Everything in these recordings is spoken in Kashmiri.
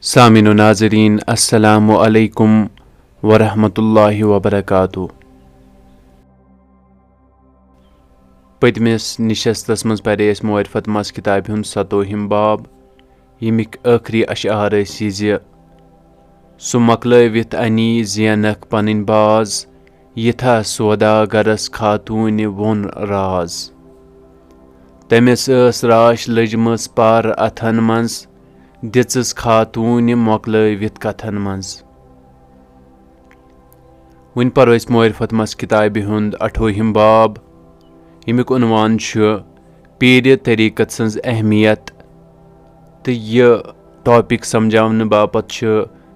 सामिन नाज़रीन अस्सलामु अलैकुम वरहमतुल्लाहि वबरकातुहू। पतमिस निशस्तस मज परे मोरिफत मस किताब हुंद 7 बाब यमिक आखरी अशआर ज़ सु मकलवित अनी ज़ेनक पनिन बाज यथा सौदागरस खातून वोन राज। तमिस राश लजमस पार अथन मज दिचस खातून मकलवित कथन मज। वन परो मोरिफत मस किताब हुंद 8 बाब यमिक उन्वान पीर तरीकत सज अहमियत तो यह टॉपिक समझावन बापत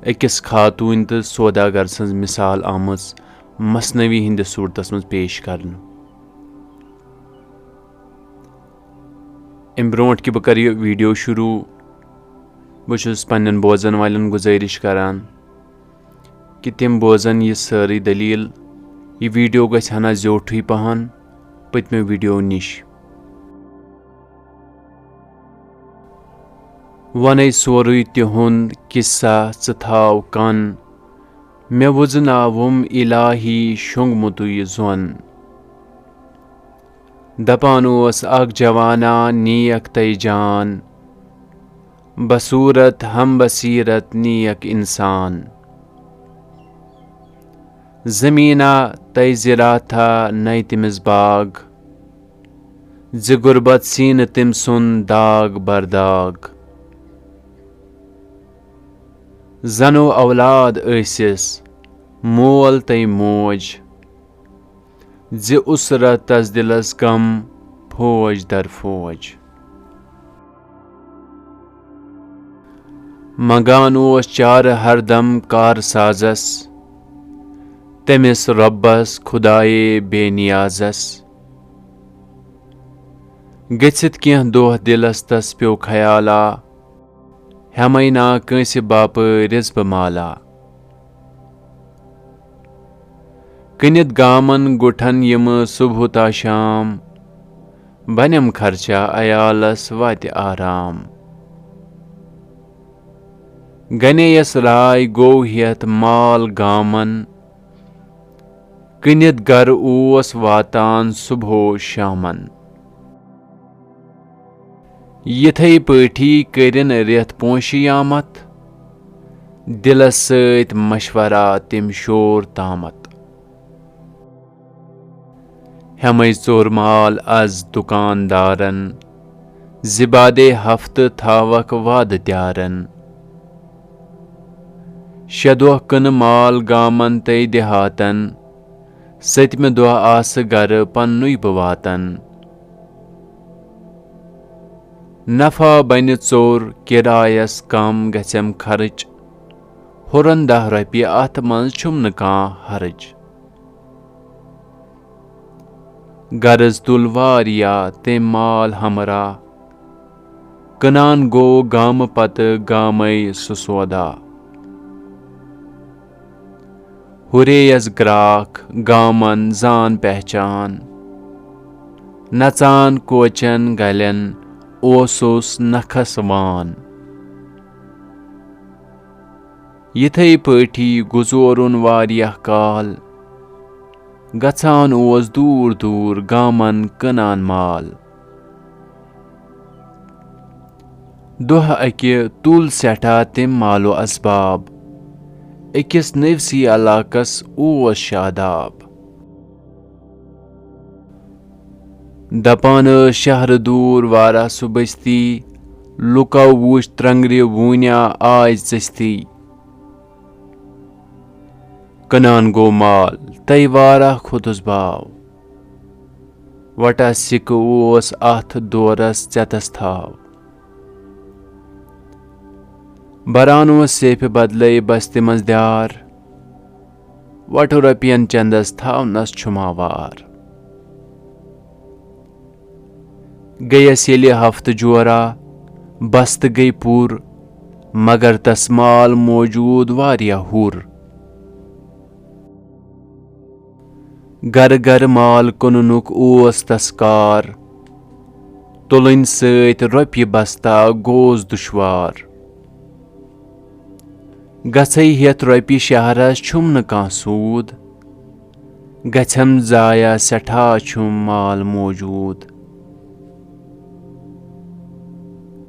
अकिस खातून तो सौदागर सज मिसाल आमज मसनवी हिंद सूरतस मज पेश करन। अम ब्रोट कि बह कर वीडियो शुरू बहुस पन्न बोजन वालन गुजारिश करान कि तिम बोजन यह सारी दलील। यह वीडियो गछ हना ज्योठुई पहन पतमे वीडियो निश। वन सोरुई तिहुंद किस्सा थाव कन मे वुजनावुम इलाही शुंगमुतु यह जोन। दपान ओस अक जवाना नीयक तय जान बसूरत हम बसीरत नीयक इंसान। जमीना तय जिरा था नई तिमिस बाग ज गुरबत सीन तिम सुन दाग बरदाग। जनो औलाद ऐसिस मोल तय मोज ज उसरत तस दिलस गम फौज दर फौज। मंगान ओस चार हरदम कार साजस तमिस रब्बस खुदाए बेनियाजस। गचित कह दोह दिलस तस प्यो ख्याला हमना कंस बाप रिजब माला। कनित गामन गुठन यम सुबह ता शाम बनम खर्चा अयालस वात आराम। गनेयस राय गो हेत माल गामन कनित गर ओस वातान सुबहो शामन। यथै पठी करिन रेत पोशियामत दिलस सत मशवरा तिम शोर तामत। हमै चोर माल अज दुकानदारन जिबादे हफ्त थावक वाद त्यारन। शदोह कन माल गामन तय देहातन सतम दोह आस गर पन्नुई बवातन। नफा बन चोर किरायस कम गछम खर्च हुरन 10 रपिय अथ मज छुम न कां हर्ज। गर्ज तुल वारिया ते माल हमरा कनान गो गाम पत गामय सुसौदा। हुरेयस ग्राक गामन जान पहचान नचान कोचन गलन ओसुस नखस वान। यथै पठी गुजोरुन वारियह काल गछान ओस दूर दूर गामन कनान माल। दोह अकि तुल सेठा तिम मालो असबाब अकिस नवसी इलाकस ओस शादाब। दपान शहर दूर वारा सुबस्ती लुको वुच त्रंगरि वून्या आज चस्ती। कनान गो माल तय वारा खुदस भाव वटा सिक ओस अथ दोरस चतस थाव। बरान ओस सेफ बदले बस्ति मज द्यार वटु रपियन चंदस थावनस छुमावार। गयस येलि हफ्त जोरा बस्त गई पूर मगर तस माल मौजूद वारिया हुर। गर गर माल कुनुनुक ओस तस्कार तुलन सत रपिय बस्ता गोस दुश्वार। गछै हेत रॉपि शहरस छुम न कां सूद गछम जाया सठा छुम माल मौजूद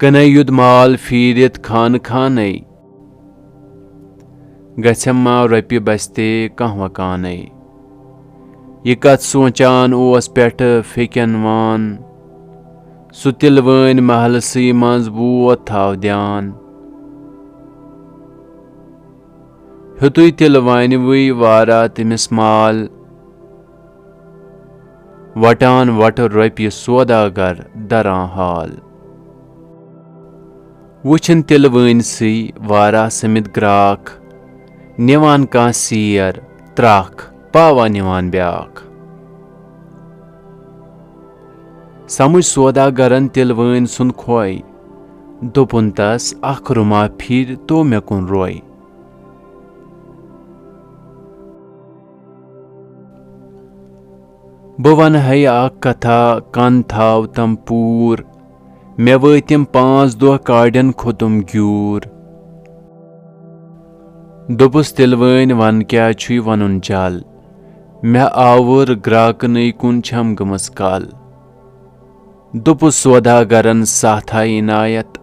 कनै युद माल फीरित खान खानै गछम मा रॉपि बस्ते कां वकानै ये कत सोचान ओस पेठ फेकन वान सु तिलवैन महलसी मज वोत थाव ध्यान हेतुय तिलवानवै वारा तमिस माल वटान वट रॉपि सौदागर दरां हाल वुछन तिलवैनसी वारा समित ग्राक निवान कां सीर त्राख पावा निवान ब्याख समुझ सौदागरन तिलवैन सुन खोय दोपुन तस अख रुमा फिर तो मे कुन रोय बह वन है अख कथा कन थाव तम पूर मे वतिम 5 दह काड़न खोतुम ग्यूर दोपुस तिलवैन वन क्या छुई वनुन चल मे आवर ग्राकनै कुन छम गमस कल दोपुस सौदागरन साथा इनायत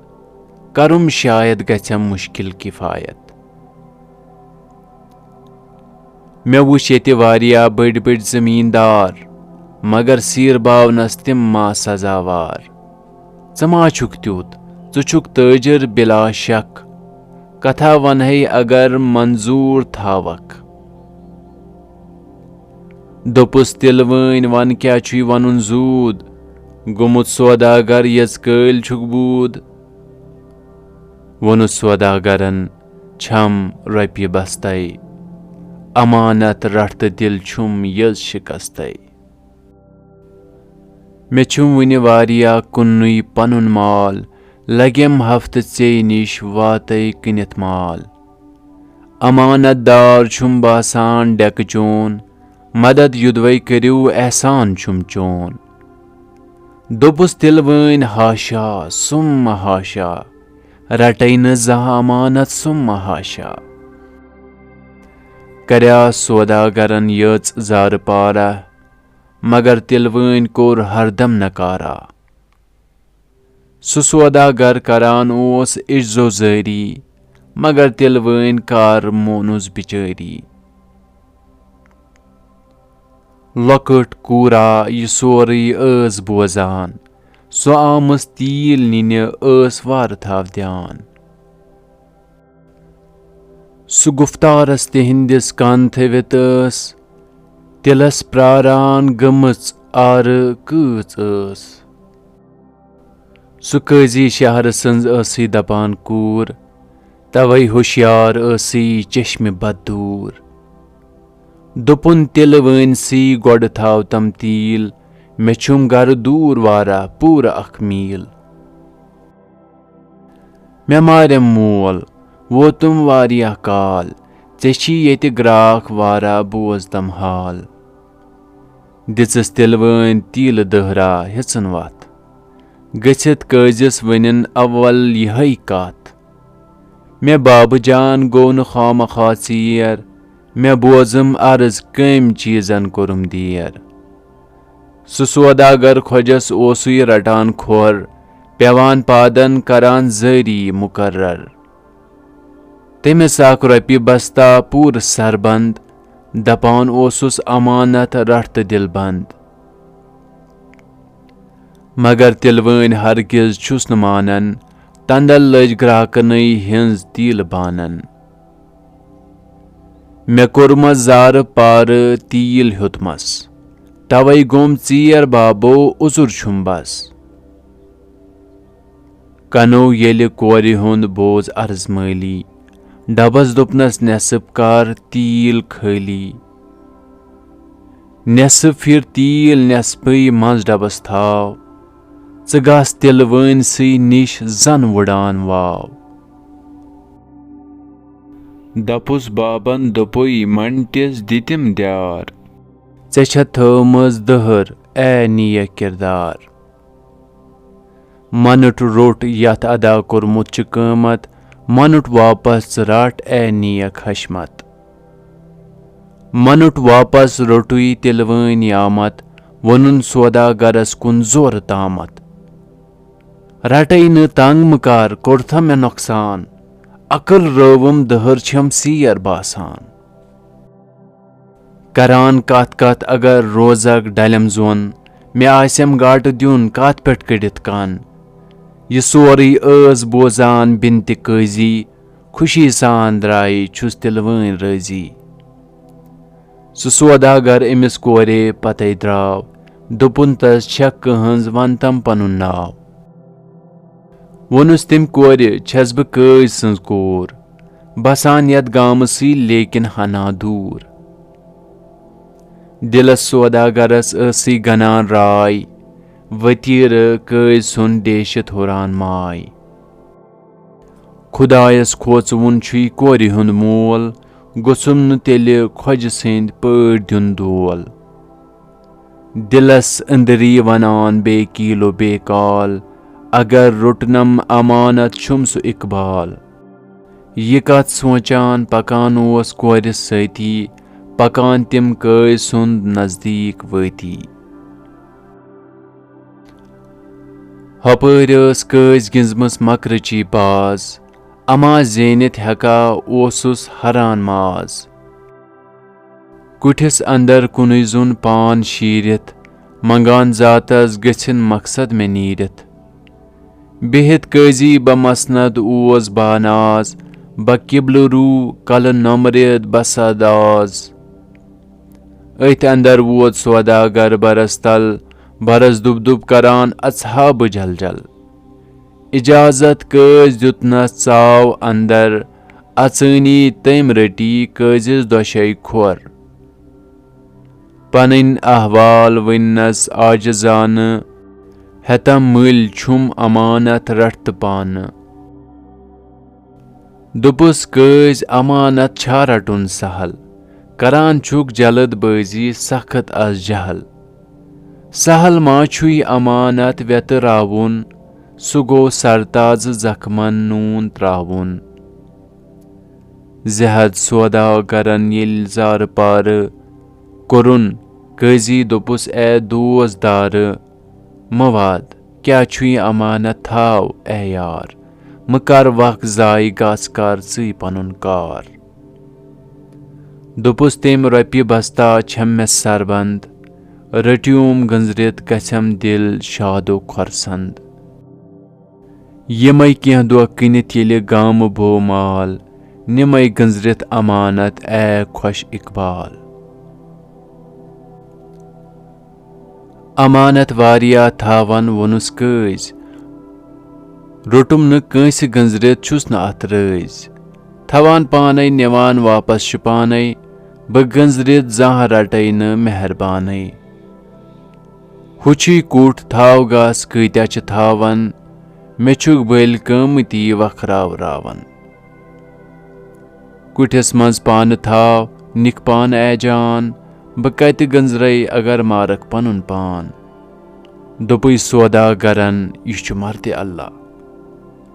करुम शायद गछम मुश्किल किफायत मे वुछ येते वारिया बड़ बड़ जमींदार मगर सीर बावनस तिम मा सजावार च मा छुक त्युत च छुक ताजिर बिला शक कथा वन है अगर मंजूर थावक दोपुस तिलवैन वन क्या छुई वनुन जूद गुमुत सौदागर यज कैल छुक बूद वनुस सौदागरन छम रॉपि बस्तै अमानत रट दिल छुम यज शिकस्तै मे छुम वुनि वारिया कुन्नुई पनुन माल लगेम हफ्त चे निश वातै कनित माल अमानत दार छुम बासान डेक चोन मदद युदवै करियो एहसान छुम चोन दोपुस तिलवैन हाशा सुम हाशा रटै न जहाँ अमानत सुम हाशा कर्या सौदागरन यच जार पारा मगर तिलवैन कोर हरदम नकारा सु सौदागर करान ओस इज्जो जारी मगर तिलवैन कार मोनुस बिचारी लकट कूरा यह सोरे ऐस बोजान सो आमस तील निने ऐस वार थाव ध्यान सु गुफ्तारस तिहिंदिस कान थवित ऐस तिलस प्रारान गमच आर कच ऐस सु काजी शहर संज ऐसी दपान कूर तवै होशियार ऐसी चश्म बदूर दोपुन तिलवैन सी गोड थाव तम तील मे छुम गर दूर वारा पूरा अख मील मे मारम मोल वोतुम वारिया काल चेशी येति ग्राक वारा बोज तम हाल दिचस तिलवैन तील दहरा हिचन वत गछित काजिस वनिन अव्वल यहै कत मे बाब जान गो न खामखा चीर मे बोजम अर्ज कम चीजन कोरुम दीर सु सौदागर खोजस ओसुय रटान खोर पेवान पादन करान जारी मुकर्रर तमिस अख रॉपि बस्ता पूर सरबंद दपान ओसुस अमानत रट दिल बंद मगर तिलवैन हरगिज छुस न मानन तंदल लज ग्राहकनै हिंज तील बानन मे कोरमस जार पार तील हेतमस तवै गोम चीर बाबो उजुर छुम बस कनो येल कोरि हुंद बोज अर्ज माली डबस दोपनस नेसब कार तील खाली नेसब फिर तील नेसबै मज डबस थाव च गस तिलवैन सी निश जन वुडान वाव दपुस बाबन दोपुई मंटिस दितिम द्यार चे छ थमज दहर ए निय किरदार मनट रोट यथ अदा कोरमुत च क़ीमत मनुट वापस रट ए नियक हशमत। मनुट वापस रोटुई तिलवनी आमत, वनुन सौदागरस कुन जोर तामत। रटई न तंग मकार कोरथा मे नुकसान, अकल रवम दहर छम सीर बासान। करान कत कत अगर रोजक डलम जोन, मे आसम गाट द्युन कत पेट कड़ित कान। यह सोरी ऐस बोजान बिनति काजी, खुशी सान द्राई छुस तिलवनी रजी। सु सौदागर अमिस कोरे पते द्राव, दुपुन तस छक कहंज वन तम पनुन नाव। वोनुस तिम कोरे छस बह कज सन्ज कोर, बसान यत गामसी लेकिन हना दूर। दिलस सौदागरस ऐसी गनान राय, वतीर कज सुन देशित हुरान माय। खुदायस खोचवुन छुई कोरि हुंद मोल, गुसुम न तेले खोज सिंद पड़ द्युन दोल। दिलस अंदरी वनान बे कीलो बेकाल, अगर रुटनम अमानत छुम सु इकबाल। यह कत सोचान पकान ओस कोरिस सती, पकान तिम कज सुंद नजदीक वती। हपर कज गिंजमस मकरची बाज, अमा जेनित हेका ओसुस हरान माज। कुठिस अंदर कुनुई जुन पान शीरित, मंगान जातस गछिन मकसद में नीरित। बिहित कजी बमसनद ओस बानाज, बकिबल रू कल नमरिद बसदाज। अथ अंदर वोत सौदागर बरस तल, बरस दुब दुब करान अछाब जल जल। इजाजत कज दुतनस चाव अंदर, अचनी तम रटी कजिस दोशई खोर। पनिन अहवाल वनस आजजान, हेतम मिल छुम अमानत रट पान। दुपुस कज अमानत छा रटुन सहल, करान छुक जल्दबाजी सख्त अज जहल। सहल मा छुई अमानत व्यतरावुन, सु गो सरताज जख्मन नून त्रावुन। जहद सौदागरन येल जार पार, कुरुन कजी दोपुस ए दोस्तार। मवाद क्या छुई अमानत थाव ए यार, मकर वक जाय गस कर ची पनुन कार। दोपुस तेम रपि बस्ता छम मे सरबंद, रट्यूम गंजरित गछम दिल शादो खरसंद। यमई कह दो कनित येले गाम भो माल, निमई गंजरित अमानत ए खुश इकबाल। अमानत वारिया थावन वनुस कज, रोटुम न कंस गंजरित छुस न अत रज। थवान पाने निवान वापस शुपाने, ब गंजरित जहाँ रटई न मेहरबाने। हुची कूट थाव गास कत्या च थावन, मे छुक बल कमती वखराव रावन। कुठिस मज पान थाव निक पान ए जान, ब कत गंजरई अगर मारक पनुन पान। दोपुई सौदागरन यह छु मर्द अल्लाह,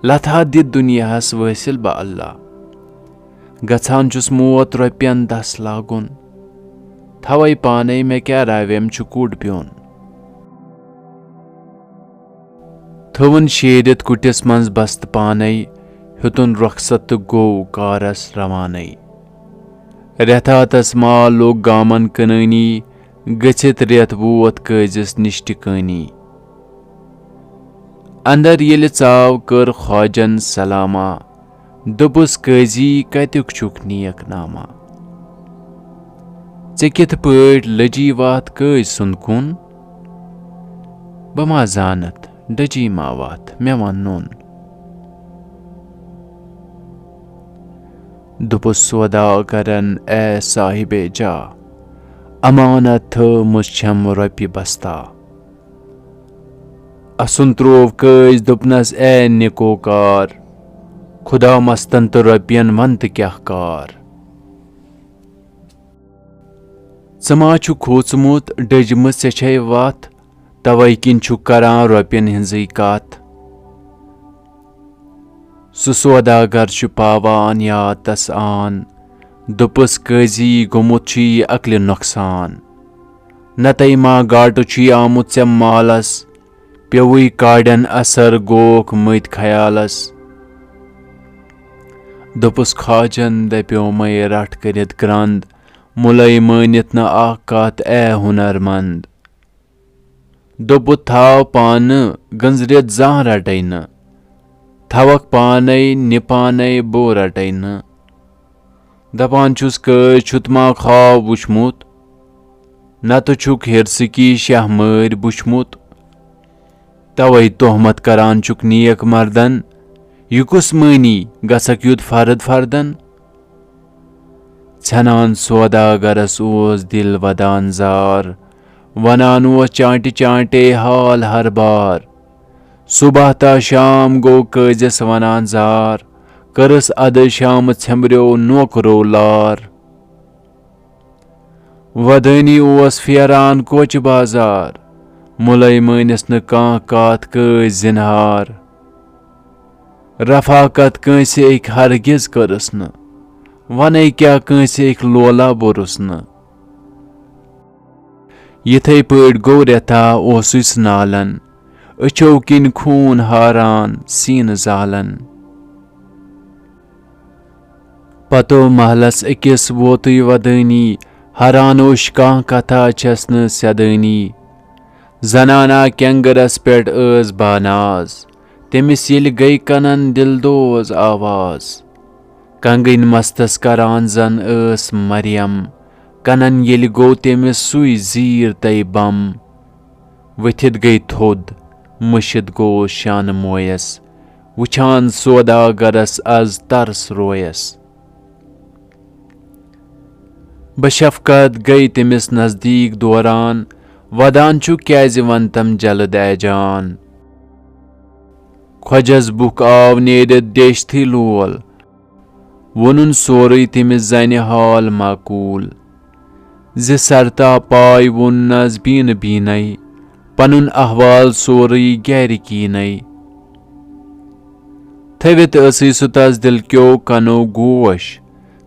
लथा दित दुनियास वसिल ब अल्लाह। गछान छुस मोत रपियन 10 लागुन, थवई पाने मे क्या रावेम छु कूड प्योन। थवन शेरित कुटिस मंज बस्त पाने, हुतुन रुखसत गो कारस रवाने। रेथातस माल लोग गामन कननी, गछित रेत वोत कजिस निश टिकानी। अंदर येल चाव कर ख्वाजन सलामा, दोपुस कजी कत्युक छुक नियक नामा। चे कित पट लजी वात कज सुन कुन, बमा जानत डजी मावात मे वन नोन। दोपुस सौदागरन ए साहिबे जा, अमानत थ मुझम रपि बस्ता। असुन त्रोव कज दोपनस ए निकोकार, खुदा मस्तन तो रपियन वंत क्या कार। चमा छु खोचमुत डजम से वत, तवै किन छु करान रपियन हिंजई कत। सु सौदागर छु पावान याद तस आन दुपस कजी गोमुत छु यह अक्ल नुकसान नतई मा गाटु छु आमुत से मालस पेवुई काड़न असर गोक मत ख्यालस दुपस खाजन दप्यो मै रट करित ग्रंद मुलई मानित न आख कत ए हुनरमंद दोपु थाव पान गंजरित जां रटै न थवक पानै निपानै बो रटै न दपान छुस कज छुतमा खाव वुचमुत नत छुक हिरसकी शाह मर बुचमुत तवै तोहमत करान चुक नेक मर्दन युकुस मनी गसक युद फर्द फर्दन छनान सौदागरस ओस दिल वदान जार वनान ओस चांटे चांटे हाल हर बार सुबह ता शाम गो कजस वनान जार करस अद शाम छम्ब्रो नोकरो लार वदनी ओस फेरान कोच बाजार मुलई मानस न कां कात कज जिनहार रफाकत कंसे एक हरगिज करस न वनै क्या कंसे एक लोला बोरुस न यिथै पट गो रेथा ओसुस नालन अचो किन खून हारान सीन जालन पतो महलस अकिस वोतुय वदनी हरानोश कां कथा छस न सदनी जनाना कैंगरस पेट अस बानाज तेमिस येल गई कनन दिलदोज आवाज कंगन मस्तस करान जन अस मरियम कनन येल गो तेमिस सुई जीर तय बम वथित गई थोद मुशिद गो शान मोयस वुछान सौदागरस आज तरस रोयस बशफकत गई तेमिस नजदीक दौरान वदान छु क्याज वंतम जल्द ए जान ख्वजस बुक आव नेरित देश थी लोल वनुन सोरई तेमिस जन हाल माकूल जि सरता पाय वुन नज बीन बीनई पनुन अहवाल सोरई गैर कीनई थवित असि सुतस दिल क्यो कनो गोश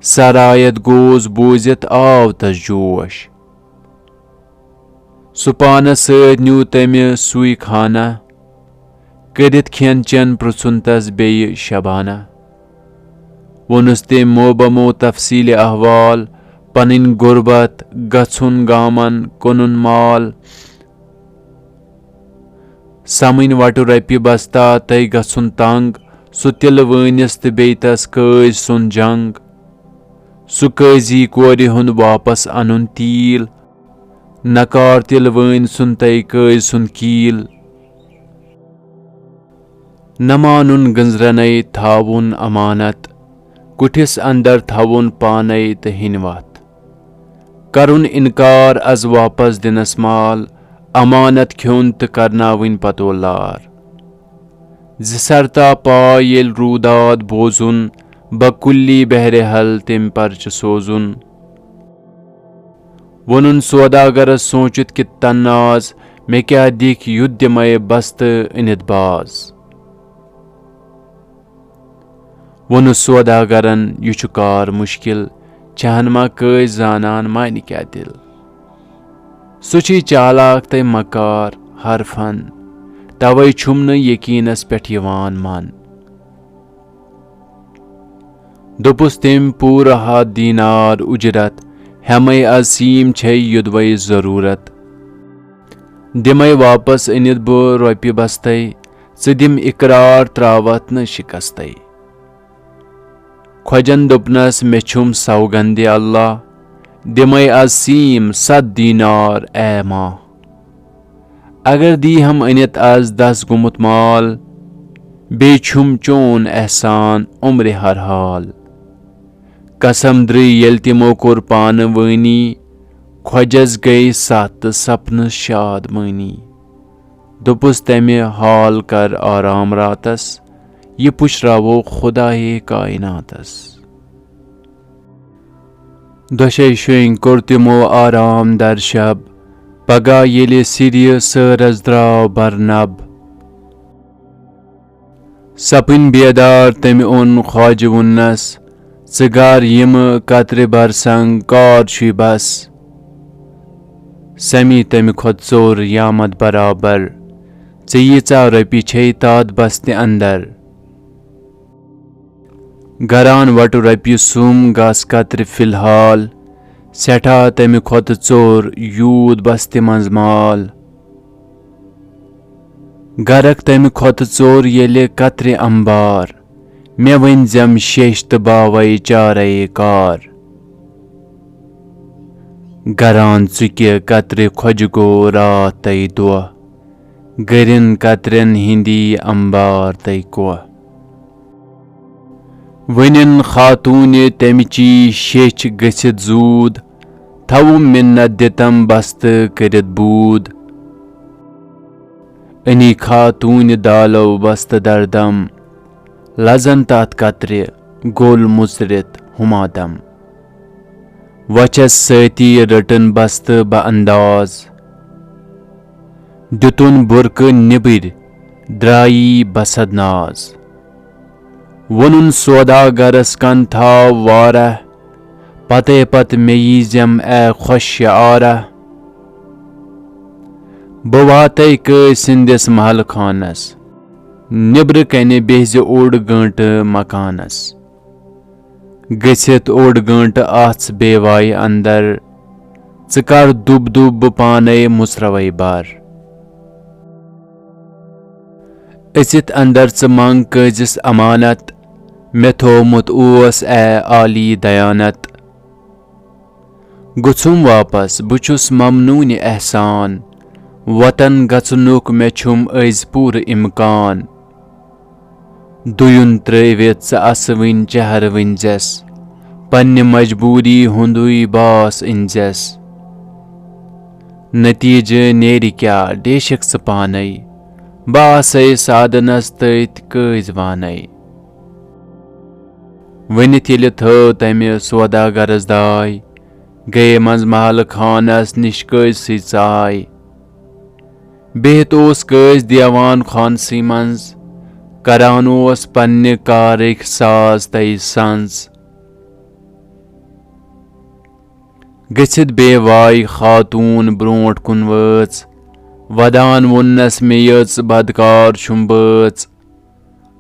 सरायत गोज बूजित आव तस जोश सुपान सद न्यू तमि सुई खाना करित खेन चन पृछुन तस बेय शबाना वोनुस ते मोबमो तफसील अहवाल पनिन गुरबत गछुन गामन कुनुन माल समिन वटु रपि बस्ता तय गछुन तंग सु तिल वनिस त बेय तस कज सुन जंग सु कजी कोरि हुन वापस अनुन तील नकार तिल वन सुन तय कज सुन कील नमानुन गंजरनई थावुन अमानत कुठिस अंदर थावुन पानई त हिनवत करुन इनकार अज वापस दिनस माल अमानत ख्योन त करनाविन पतोलार जिसरता पा येल रूदाद बोजुन बकुल्ली बहरे हल तिम परच सोजुन वनुन सौदागरस सोचित कि तन्नाज मे क्या दिख युद्धमय बस्त इनित बाज वनु सौदागरन युचुकार मुश्किल चहनमा कज जानन मानि क्या दिल सुची चालाक तय मकार हर फन तवै छुम न यकीनस पेठ यवान मन दोपुस तिम पूरा हाथ दीनार उजरत हमें असीम छै युदवै जरूरत दिमै वापस अनित बो रोपि बस्तै दिम इकरार त्रावत न शिकस्तै ख्वजन दोपनस मे छुम सौगंदे अल्लाह दिमै असीम 100 दीनार ए माँ अगर दी हम अनित आज 10 गुमुत माल बे छुम चोन एहसान उम्र हर हाल कसम द्री येल तिमो कोर पान वनी ख्वजस गई 7 सपन शाद मनी दोपुस तमे हाल कर आराम रातस ये पुशरावो खुदाए कायनातस दशे शें कोर तिमो आराम दर शब पगा येले सिरिय सरस द्राव बरनब सपन बेदार तमि ओन ख्वाज वुन्नस गर यम कत्र बरसंग कार छु बस समी तमि खोत चोर यामत बराबर यीचा रपि छे तात बस्ते अंदर गरान वट रपि सुम गस कत्र फिलहाल सेठा तमि खोत चोर यूद बस्ते मंज माल गरक तमि खोत चोर येले कत्र अंबार मे वनजम शेश तो बावै चारे कार गरान चुके कत्र खोज गो रात तै दुआ गरिन कत्रन हिंदी अंबार तै को वनिन खातून तमची शेच गसित जूद थव मिन्नत दितम बस्त करित बूद अनि खातून दालो बस्त दरदम लजन तात कत्र गोल मुसरित हुमादम वचस सती रटन बस्त ब अंदाज दुतुन बुरक निबिर द्राई बसद नाज वनुन सौदागरस कन था वारा पते पत मेयीजम ए खुश आरा बवाते क सिंदिस महल खानस निब्र कने बेज ओड गंट मकानस गसित ओड गंट आछ बेवाय अंदर कर दुब दुब पाने मुसरवै बार असित अंदर च मंग कजिस अमानत मे थोमुत ओस ए आली दयानत गुछुम वापस बुछुस ममनून एहसान वतन गचनुक मे छुम अज पूर इम्कान दुयुन त्रवित असविन चहर विंजस पन्ने मजबूरी हुंदुई बास इंजस नतीज नेरि क्या डेशक पानै बासै साधनस तैत कज वानै वनित येले थो तमि सौदागरस दाय गए मंज महल खानस निश कज सी चाय बेहत ओस कज देवान खानसी मंज करान ओस पन्ने कारक साज तै संज गसित बेवाय खातून ब्रोंट कुन वच वदान वुन्नस मे यच बदकार छुम बच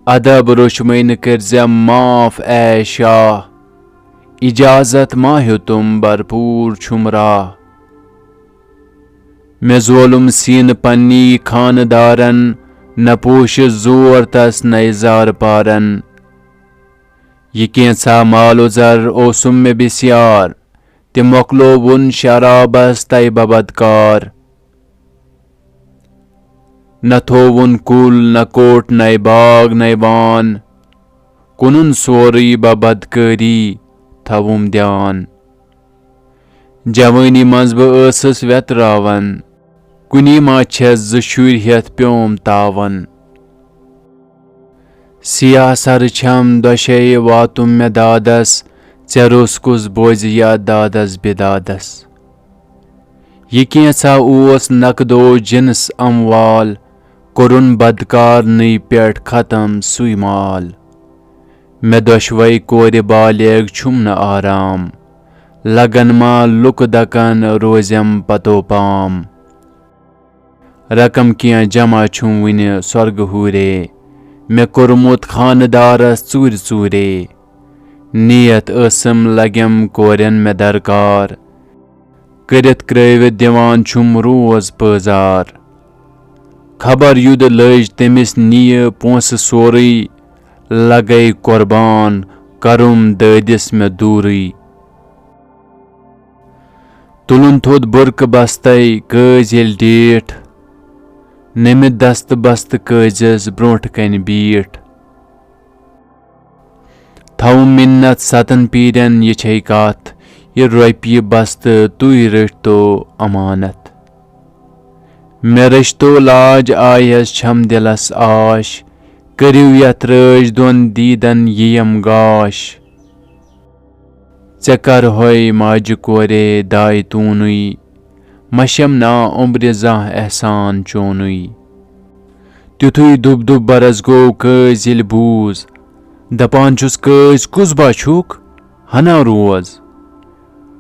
अदब रुशमैन करजम माफ ए शाह इजाजत मा तुम भरपूर छुम राह मे जोलुम सीन पन्नी खानदारन न पोश जोर तस नजार पारन ये कैसा मालो जर ओसुम में बिस्यार ते मोकलो वुन शराबस तय बबदकार न थोवुन कुल न कोट नय बाग नय बान कुनुन सोरी बबदकारी थवुम ध्यान जवानी मंज बस वेतरावन कुनी मा छस ज शुर हेत प्योम तावन सियासर छम दोशे वातुम मे दादस चेरुस कुस बोझ या दादस बिदादस ये कैसा ओस नकदो जिन्स अमवाल कुरुन बदकार नई पेट खत्म सुई माल मे दोशवई कोर बालेग छुम न आराम लगन मा लुक दकन रोजम पतो पाम रकम किया जमा छुम विन स्वर्ग हुरे मे कुरमुत खानदारस चूर चूरे नियत असम लगम कोरन मे दरकार करित क्रवित दिवान छुम रोज पजार खबर युद लज तमिस निय पोंस सोरी लगई कुर्बान करुम ददिस मे दूरी तुलुन थोद बुरक बस्तई कज येल डेठ नमित दस्त बस्त कजस ब्रोंठ कन बीठ थव मिन्नत सतन पीरन ये छै कथ ये रोपये बस्त तुई रट तो अमानत मे रश्तो लाज आयस छम दिलस आश करिव यथ रज दोन दीदन यम गाश चकर होय माज कोरे दाय तूनुई मशम ना उम्र जह एहसान चोनुई तिथुय दुब दुब बरस गो कज येल बूज दपान छुस कज कुस बा छुक हना रोज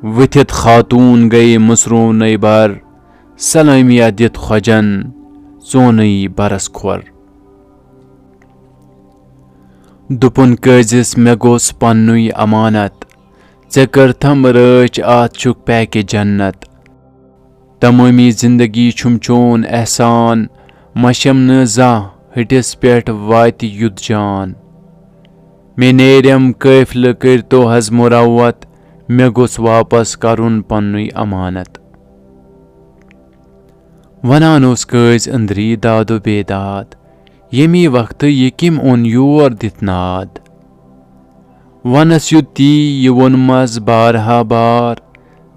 वथित खातून गई मुसरून बर सलामिया दित ख्वजन सोनई बरस खोर दुपुन कजिस मे गोस पन्नुय अमानत चे करथम रच आत छुक पैके जन्नत तमामी जिंदगी छुम चोन एहसान मशम न जा हटिस पेट वात युद्ध जान मे नेरम कैफल कर तो हज मुरावत मे गोस वापस करुन पन्नुय अमानत वनान ओस कज अंदरी दादो बेदाद यमी वक्त ये किम ओन योर दित नाद वनस युती ये वोनमस बारहा बार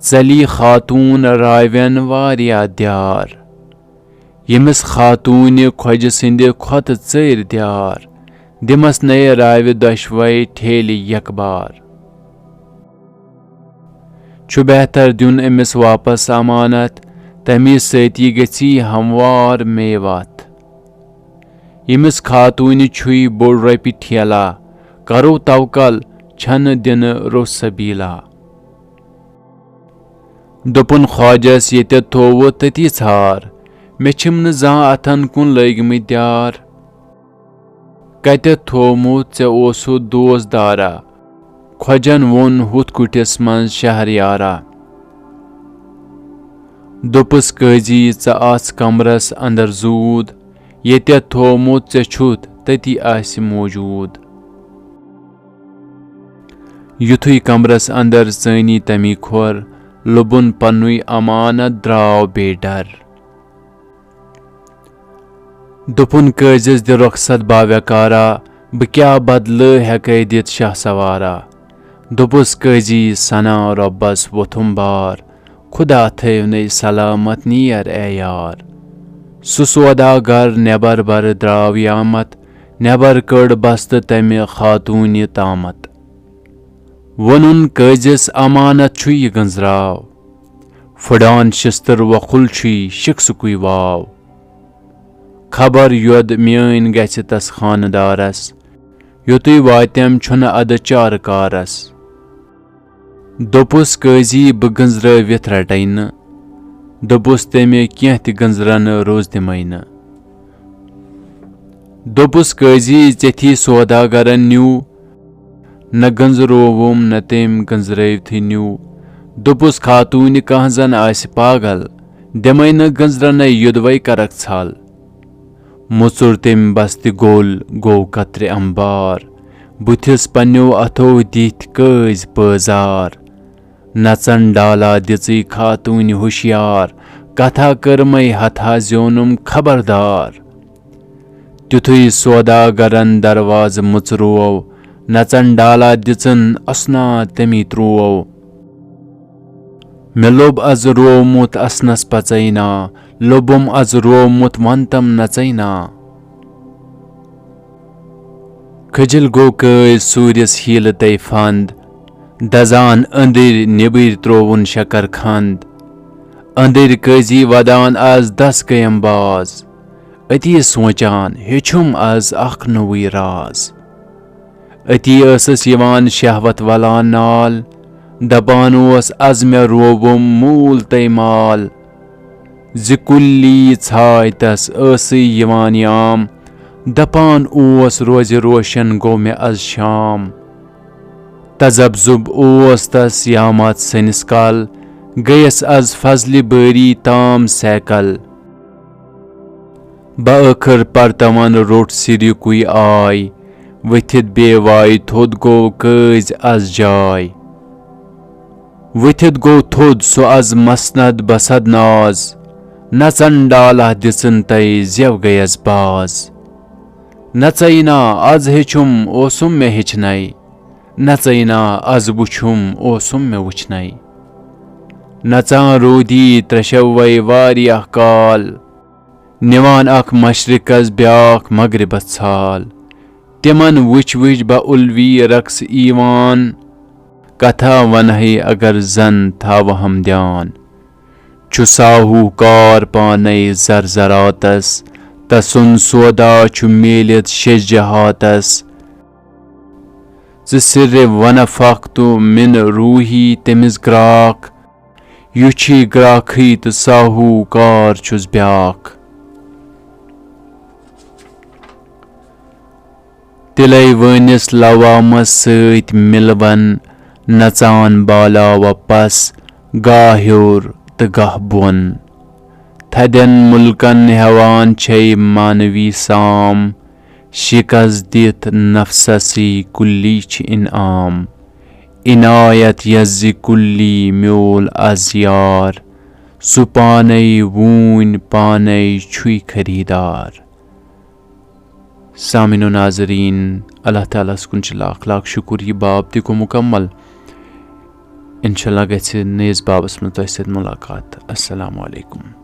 चली खातून रायवन वारिया द्यार यमिस खातून ख्वज सिंद खोत चर द्यार दिमस नय राव दशवै ठेली यकबार छु बेहतर दुन अमिस वापस अमानत तमी सती गसी हमवार मेवत यमिस खातून छुई बोड़ रपि ठेला करो तवकल छन दिन रो सबीला दोपुन ख्वाजस ये थोव तती छार मे छिम न जा अथन कुन लगिमत द्यार कत थोमुत ऐ ओसु दोस दारा ख्वजन वोन हुत कुटिस मन शहरयारा दोपस कजी च आस कमरस अंदर जूद ये थोमुत ऐ छुत तती आस मौजूद युथुय कमरस अंदर चनी तमी खोर लुबुन पन्नुय अमानत द्राव बेडर दुपुन कजिस दि रुखसत बाव्यकारा ब क्या बदल हेकै दित शाह सवारा दुपुस कजी सना रब्बस वोथुम बार खुदा थैव नै सलामत नियर ए यार सु सौदागर नेबर बर द्राव यामत नेबर कड़ बस्त तमि खातून तामत वनुन कजिस अमानत छु यह गंजराव फुडान शिस्तर वखुल छु शिक्सुकुय वाव खबर योद म्यान गछ तस खानदारस योतुय वातम छुन अद चार कारस दोपुस कजी ब गंजरवित रटैन दोपुस तमे केह ति गंजरन रोज दिमैन दोपुस कजी जेथी सौदागरन न्यू न गंजरोवुम न तेम गंजरवथि न्यू दोपुस खातून कह जन आस पागल दिमै न गंजरन युदवै करक छल मुचुर तेम बस्त गोल गो कत्र अंबार बुथिस पन्यो अथो दिथ कज पजार नचन डाला दिची खातून हुशियार कथा कर्मै हथा ज्योनुम खबरदार तिथुय सौदागरन दरवाज मुचरुओ नचन डाला दिचन असना तमी त्रुओ मे लोब अज रोमुत असनस पचैना लोबुम अज रोमुत वंतम नचैना खजिल गो कज सूर्यस हील तै फंद दजान अंदिर निबिर त्रोवन शकर खंद अंदिर कजी वदान आज 10 गयम बाज अति सोचान हेछुम आज अख नवी राज अति असस यवान शहवत वलान नाल दपान ओस अज मे रोबुम मूल तै माल जिकुल्ली छाय तस असै यवान याम दपान ओस रोज रोशन गो मे अज शाम तजब्जुब ओस तस यामत सनिस काल गयस अज फजल बरी ताम सैकल बआखर परतवन रोट सिर कुय आय वथित बेवाय थोद गो कज अज जाय वथित गो थोद सो अज मसनद बसद नाज नचन डाला दिचन तै जेव गयस बाज नचैना आज हेचुम ओसुम मे हेचनै नचैना आज वुछुम ओसुम मे वुछनै नचा रोदी त्रशवै वारियाह काल निवान अख मशरिकस ब्याख मगरिबस छाल तिमन वुच वुच ब उल्वी रक्स ईवान कथा वनहि अगर जन थाव हम ध्यान छु साहूकार पानै जरजरातस तसुन सौदा छु मेलित शेष जहातस सिर वनफाख्तु मिन रूही तमिस ग्राक युछी ग्राखी तो साहूकार छुस ब्याख तिलै वनिस लवामस सैत मिलवन नचान बाला वपस गाह हयोर तो गाह बोन थदन मुल्कन हेवान छै मानवी साम शिकस दित नफससी कुल्ली छ इनाम इनायत यज़ कुल्ली म्योल अज़यार सु पानै वून पानै छुई खरीदार। सामिनो नाजरीन, अल्लाह ताला कुछ लाख लाख शुक्र यह बाब दिखो मुकम्मल। इंशाल्लाह गछि नयिस बाबस में तुह सत मुलाकात। अस्सलामु अलैकुम।